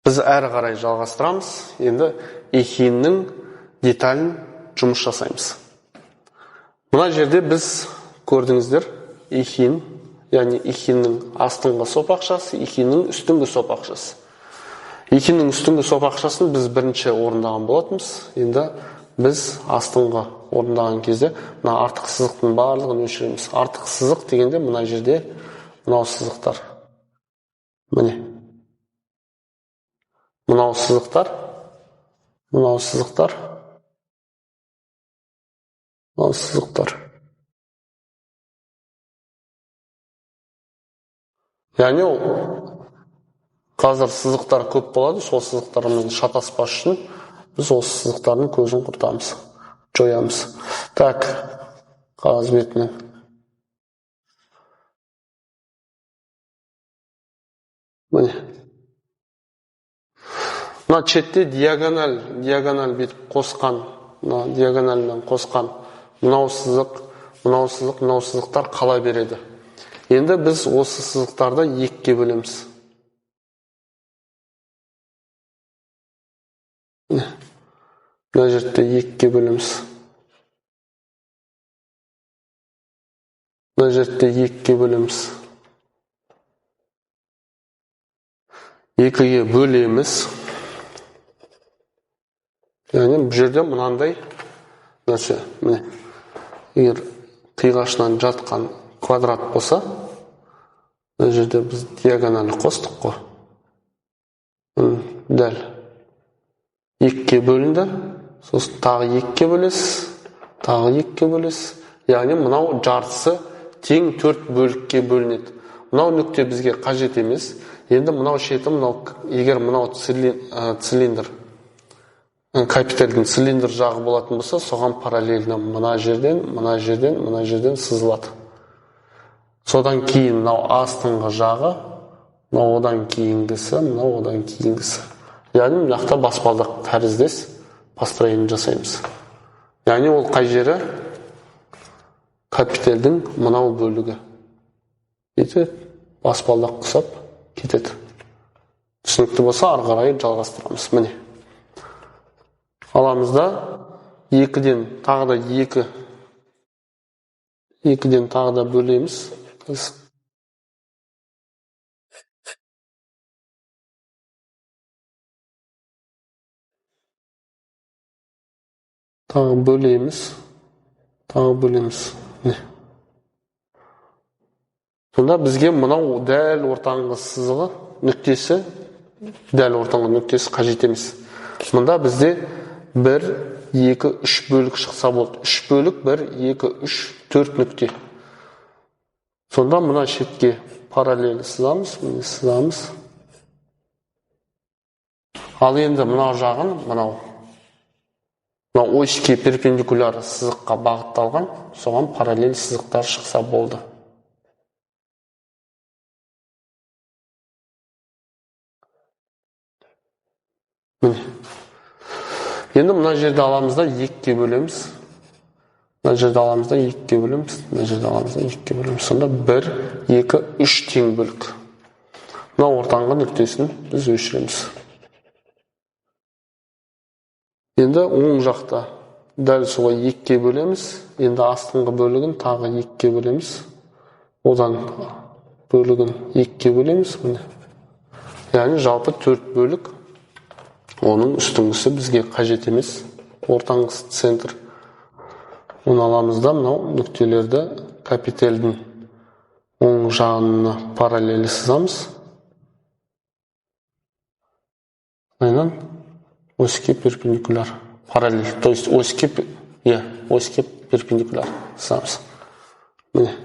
Біз әрі қарай жалғастырамыз. Енді эхиннің деталін жұмыс жасаймыз. Мына жерде біз көрдіңіздер, эхин, яғни эхиннің астыңғы сопақшасы, эхиннің үстіңгі сопақшасы. Эхиннің үстіңгі сопақшасын біз бірінші орындаған болатынбыз. Енді біз астыңғы орындаған кезде мына артық сызықтың барлығын өшіреміз. Артық сызық дегенде мына жерде мынау сызықтар. Міне. Мынау сызықтар. Мынау сызықтар. Мынау сызықтар. Яғни қазір сызықтар көп болады, сол сызықтармен шатаспас үшін біз осы сызықтардың көзін құртамыз, жоямыз. Так, қағаз бетінен. Міне. Мына четте диагональ бетіп қосқан, диагональмен қосқан мынау сызықтар қала береді. Енді біз осы сызықтарды екіге бөлеміз. Мына жерде екіге бөлеміз. Мына жерде екіге бөлеміз. Екіге бөлеміз. Яғни бұл жерде мынандай нәрсе, міне, егер қиғашынан жатқан квадрат болса, мына жерде біз диагоналі қостық қой. Дәл. Екіге бөлінді, сосын тағы екіге бөлесіз, тағы екіге бөлесіз. Яғни мынау жартысы тең 4 бөлікке бөлінеді. Мынау нүкте бізге қажет емес. Енді мынау шеті, егер мынау цилиндр, капиталдың цилиндр жағы болатын болса, соған параллельно мына жерден сызылады. Содан кейін мынау астыңғы жағы, мынау одан кейінгісі. Яғни мынақта баспалдақ тәріздес построение жасаймыз. Яғни ол қай жері? Капиталдың мынау бөлігі. Баспалдақ құсап кетеді. Түсінікті болса, ары қарай жалғастырамыз. Міне. Аламызда екіден тағы да бөлеміз. Тағы бөлеміз. Сонда бізге мынау дәл ортаңғы сызығы нүктесі, қажет емес. Мұнда бізде 1, 2, 3 бөлік шықса болды. 3 бөлік, 1, 2, 3, 4 нүкте. Сонда мына шетке параллель сызамыз. Ал енді мынау жағын, мынау оське перпендикуляр сызыққа бағытталған, соған параллель сызықтар шықса болды. Міне. Енді мына жерде аламызда екіге бөлеміз. Сонда 1, 2, 3 тең бөлік. Мына ортаңғы нүктесін біз өшіреміз. Енді оң жақта дәл солай екіге бөлеміз. Енді астыңғы бөлігін тағы екіге бөлеміз. Одан бөлігін екіге бөлеміз. Яғни жалпы 4 бөлік. Оның үстіңгісі бізге қажет емес. Ортаңғысы центр. Оны аламызда мынау нүктелерді капиталдың оң жағына параллель сызамыз. Айнан оське перпендикуляр. Параллель. То есть оське перпендикуляр сызамыз. Міне.